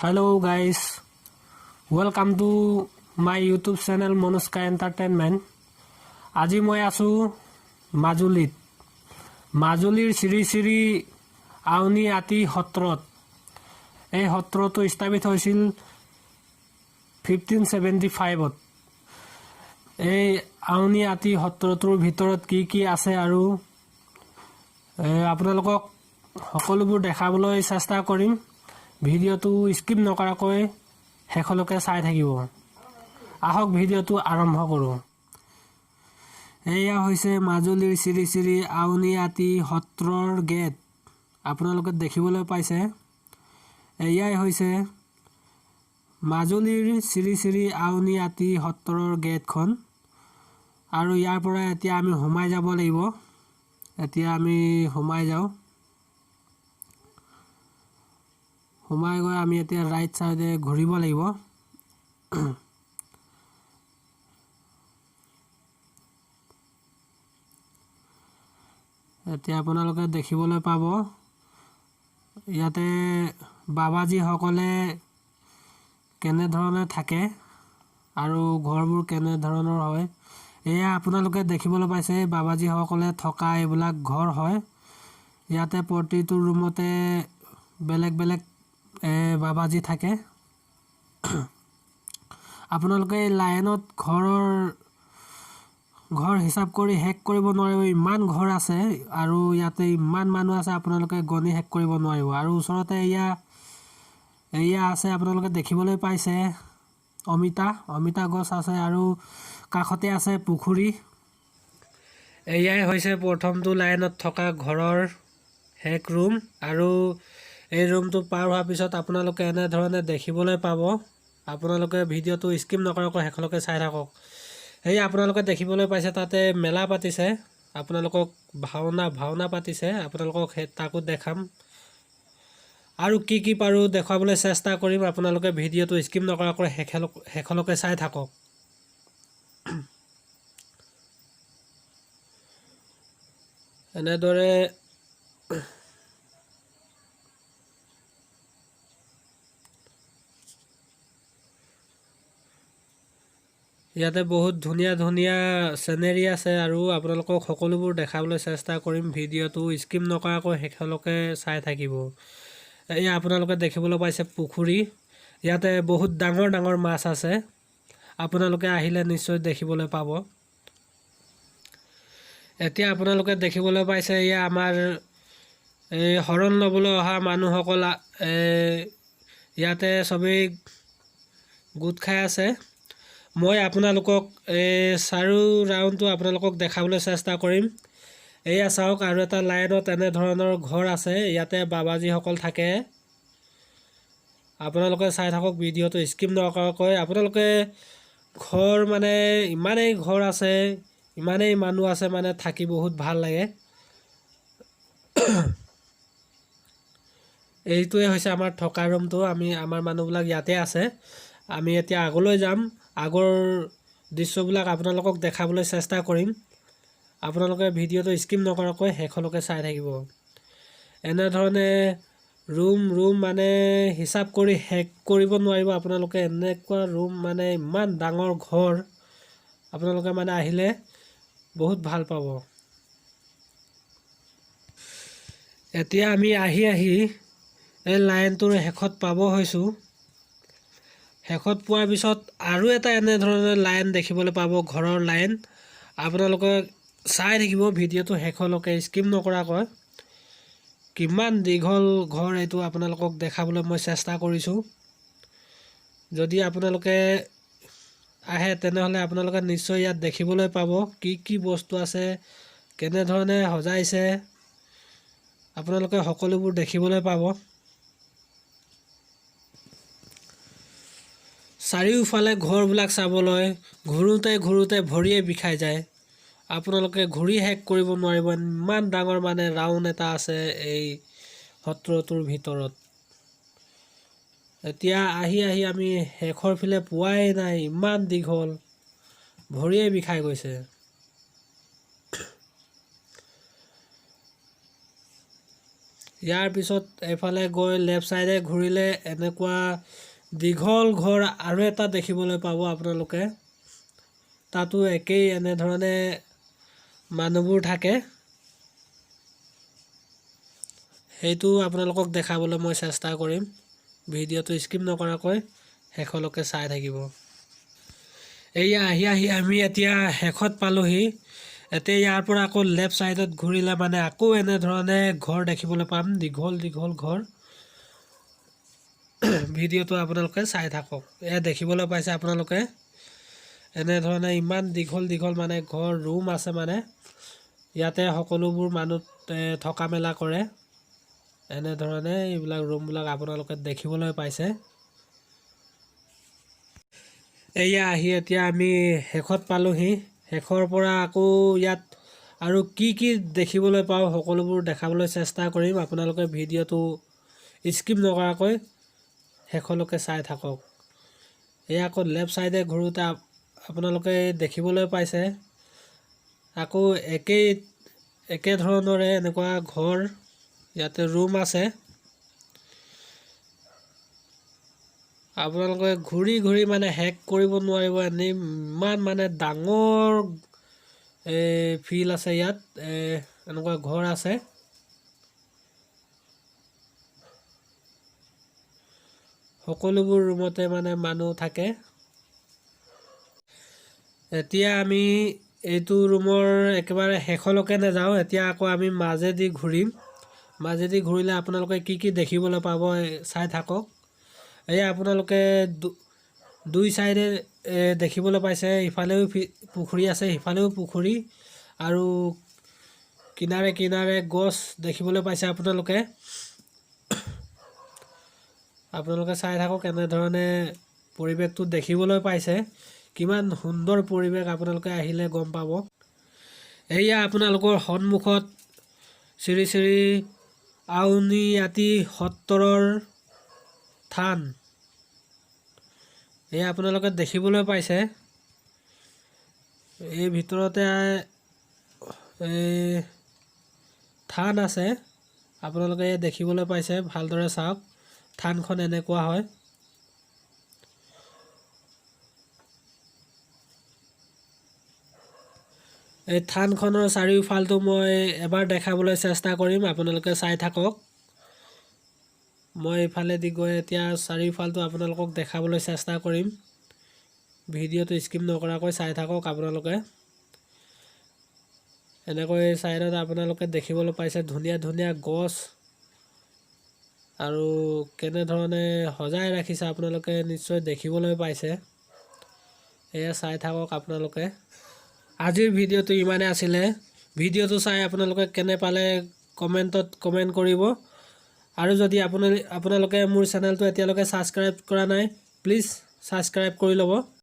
Hello guys, welcome to my YouTube channel Monuska Entertainment. আজি মই আছো মাজুলীত। মাজুলীৰ শ্ৰী শ্ৰী আউনী আতি সত্ৰত। এই সত্ৰটো স্থাপিত হৈছিল 1575 ত। এই আউনী আতি সত্ৰটোৰ ভিতৰত কি আছে আৰু আপোনালোকক সকলোবোৰ দেখাবলৈ চেষ্টা কৰিম। ভিডিঅ'টো স্কিপ নকৰাকৈ শেষলৈকে চাই থাকিব। আহক ভিডিঅ'টো আৰম্ভ কৰোঁ। এয়া হৈছে মাজুলীৰ শ্ৰী শ্ৰী আউনী আতি সত্ৰৰ গেট। আপোনালোকে দেখিবলৈ পাইছে। এয়াই হৈছে মাজুলীৰ শ্ৰী শ্ৰী আউনী আতি সত্ৰৰ গেটখন। আৰু ইয়াৰ পৰা এতিয়া আমি সোমাই যাব লাগিব। এতিয়া আমি সোমাই যাওঁ। সোমাই গৈ আমি এতিয়া ৰাইট সাইডে ঘূৰিব লাগিব। এতিয়া আপোনালোকে দেখিবলৈ পাব ইয়াতে বাবাজী সকলে কেনে ধৰণে থাকে আৰু ঘৰবোৰ কেনে ধৰণৰ হয়। এয়া আপোনালোকে দেখিবলৈ পাইছে বাবাজী সকলে থকা এইবিলাক ঘৰ হয়। ইয়াতে প্ৰতিটো ৰুমতে বেলেগ বেলেগ বাবাজী থাকে। আপোনালোকে লাইনত ঘৰ হিচাপ কৰি শেষ কৰিব নোৱাৰিব। ইমান ঘৰ আছে আৰু ইয়াতে ইমান মানুহ আছে আপোনালোকে গণি শেষ কৰিব নোৱাৰিব। আৰু ওচৰতে এয়া আছে আপোনালোকে দেখিবলৈ পাইছে অমিতা গছ আছে আৰু কাষতে আছে পুখুৰী। এয়াই হৈছে প্ৰথমটো লাইনত থকা ঘৰৰ শেষ ৰুম। আৰু এই ৰুমটো পাৰ হোৱাৰ পিছত আপোনালোকে এনেধৰণে দেখিবলৈ পাব। আপোনালোকে ভিডিঅ'টো স্কিপ নকৰাকৈ শেষলৈকে চাই থাকক। এই আপোনালোকে দেখিবলৈ পাইছে তাতে মেলা পাতিছে। আপোনালোকক ভাওনা পাতিছে। আপোনালোকক তাকো দেখাম আৰু কি পাৰোঁ দেখুৱাবলৈ চেষ্টা কৰিম। আপোনালোকে ভিডিঅ'টো স্কিপ নকৰাকৈ শেষলৈকে চাই থাকক। এনেদৰে ইয়াতে বহুত ধুনীয়া চিনেৰি আছে আৰু আপোনালোকক সকলোবোৰ দেখাবলৈ চেষ্টা কৰিম। ভিডিঅ'টো স্কিপ নকৰাকৈ শেষলৈকে চাই থাকিব। এয়া আপোনালোকে দেখিবলৈ পাইছে পুখুৰী। ইয়াতে বহুত ডাঙৰ মাছ আছে। আপোনালোকে আহিলে নিশ্চয় দেখিবলৈ পাব। এতিয়া আপোনালোকে দেখিবলৈ পাইছে এয়া আমাৰ শৰণ ল'বলৈ অহা মানুহসকল ইয়াতে সবেই গোট খাই আছে। মই আপোনালোকক চাৰু ৰাউণ্ডটো আপোনালোকক দেখাবলৈ চেষ্টা কৰিম। এয়া চাওক আৰু এটা লাইনত এনেধৰণৰ ঘৰ আছে। ইয়াতে বাবাজীসকল থাকে। আপোনালোকে চাই থাকক ভিডিঅ'টো স্কিপ নকৰাকৈ। আপোনালোকে ঘৰ মানে ইমানেই ঘৰ আছে, ইমানেই মানুহ আছে মানে থাকি বহুত ভাল লাগে। এইটোৱে হৈছে আমাৰ থকা ৰুমটো। আমাৰ মানুহবিলাক ইয়াতে আছে। আমি এতিয়া আগলৈ যাম। আগৰ দৃশ্যবিলাক আপোনালোকক দেখাবলৈ চেষ্টা কৰিম। আপোনালোকে ভিডিঅ'টো স্কিপ নকৰাকৈ শেষলৈকে চাই থাকিব। এনেধৰণে ৰুম মানে হিচাপ কৰি শেষ কৰিব নোৱাৰিব। আপোনালোকে এনেকুৱা ৰুম মানে ইমান ডাঙৰ ঘৰ আপোনালোকে মানে আহিলে বহুত ভাল পাব। এতিয়া আমি আহি এই লাইনটোৰ শেষত পাব হৈছোঁ। শেষত পোৱাৰ পিছত আৰু এটা এনেধৰণৰ লাইন দেখিবলৈ পাব, ঘৰৰ লাইন। আপোনালোকে চাই থাকিব ভিডিঅ'টো শেষলৈকে স্কিপ নকৰাকৈ। কিমান দীঘল ঘৰ এইটো আপোনালোকক দেখাবলৈ মই চেষ্টা কৰিছোঁ। যদি আপোনালোকে আহে তেনেহ'লে আপোনালোকে নিশ্চয় ইয়াত দেখিবলৈ পাব কি বস্তু আছে, কেনেধৰণে সজাইছে। আপোনালোকে সকলোবোৰ দেখিবলৈ পাব। চাৰিওফালে ঘৰবিলাক চাবলৈ ঘূৰোঁতে ভৰিয়ে বিষাই যায়। আপোনালোকে ঘূৰি শেষ কৰিব নোৱাৰিব। ইমান ডাঙৰ মানে ৰাউণ্ড এটা আছে এই সত্ৰটোৰ ভিতৰত। এতিয়া আহি আমি শেষৰ ফালে পোৱাই নাই। ইমান দীঘল, ভৰিয়ে বিষাই গৈছে। ইয়াৰ পিছত এফালে গৈ লেফ্ট চাইডে ঘূৰিলে এনেকুৱা দীঘল ঘৰ আৰু এটা দেখিবলৈ পাব আপোনালোকে। তাতো একেই এনেধৰণে মানুহবোৰ থাকে। সেইটো আপোনালোকক দেখাবলৈ মই চেষ্টা কৰিম। ভিডিঅ'টো স্কিপ নকৰাকৈ শেষলৈকে চাই থাকিব। এয়া আহি আমি এতিয়া শেষত পালোহি। এতিয়া ইয়াৰ পৰা আকৌ লেফ্ট চাইডত ঘূৰিলে মানে আকৌ এনেধৰণে ঘৰ দেখিবলৈ পাম, দীঘল দীঘল ঘৰ। ভিডিঅ'টো আপোনালোকে চাই থাকক। এয়া দেখিবলৈ পাইছে আপোনালোকে এনেধৰণে ইমান দীঘল দীঘল মানে ঘৰ, ৰুম আছে মানে ইয়াতে সকলোবোৰ মানুহ থকা মেলা কৰে। এনেধৰণে এইবিলাক ৰুমবিলাক আপোনালোকে দেখিবলৈ পাইছে। এয়া আহি এতিয়া আমি শেষত পালোহি। শেষৰ পৰা আকৌ ইয়াত আৰু কি কি দেখিবলৈ পাওঁ সকলোবোৰ দেখাবলৈ চেষ্টা কৰিম। আপোনালোকে ভিডিঅ'টো স্কিপ নকৰাকৈ শেষলৈকে চাই থাকক। এয়া আকৌ লেফ্ট চাইডে ঘূৰোঁতে আপোনালোকে দেখিবলৈ পাইছে আকৌ একে ধৰণৰে এনেকুৱা ঘৰ, ইয়াতে ৰুম আছে। আপোনালোকে ঘূৰি ঘূৰি মানে শেষ কৰিব নোৱাৰিব, এনেই ইমান মানে ডাঙৰ ফিল্ড আছে ইয়াত। এনেকুৱা ঘৰ আছে। সকলোবোৰ ৰুমতে মানে মানুহ থাকে। এতিয়া আমি এইটো ৰুমৰ একেবাৰে শেষলৈকে নাযাওঁ। এতিয়া আকৌ আমি মাজেদি ঘূৰিম। মাজেদি ঘূৰিলে আপোনালোকে কি কি দেখিবলৈ পাব চাই থাকক। এয়া আপোনালোকে দুই চাইডে দেখিবলৈ পাইছে, ইফালেও পুখুৰী আছে, সিফালেও পুখুৰী আৰু কিনাৰে কিনাৰে গছ দেখিবলৈ পাইছে আপোনালোকে। আপোনালোকে চাই থাকক এনেধৰণে পৰিৱেশটো দেখিবলৈ পাইছে। কিমান সুন্দৰ পৰিৱেশ আপোনালোকে আহিলে গম পাব। এয়া আপোনালোকৰ সন্মুখত শ্ৰী শ্ৰী আউনীআটী সত্ৰৰ থান। এয়া আপোনালোকে দেখিবলৈ পাইছে। এই ভিতৰতে থান আছে। আপোনালোকে দেখিবলৈ পাইছে, ভালদৰে চাওক থানখন এনেকুৱা হয়। এই থানখনৰ চাৰিওফালটো মই এবাৰ দেখাবলৈ চেষ্টা কৰিম, আপোনালোকে চাই থাকক। মই ইফালেদি গৈ এতিয়া চাৰিওফালটো আপোনালোকক দেখাবলৈ চেষ্টা কৰিম। ভিডিঅ'টো স্কিপ নকৰাকৈ চাই থাকক আপোনালোকে। এনেকৈ চাইডত আপোনালোকে দেখিবলৈ পাইছে ধুনীয়া ধুনীয়া গছ আৰু কেনেধৰণে সজাই ৰাখিছে আপোনালোকে নিশ্চয় দেখিবলৈ পাইছে। এয়া চাই থাকক আপোনালোকে। আজিৰ ভিডিঅ'টো ইমানে আছিলে। ভিডিঅ'টো চাই আপোনালোকে কেনে পালে কমেণ্টত কমেণ্ট কৰিব। আৰু যদি আপোনালোকে মোৰ চেনেলটো এতিয়ালৈকে ছাবস্ক্ৰাইব কৰা নাই, প্লিজ ছাবস্ক্ৰাইব কৰি ল'ব।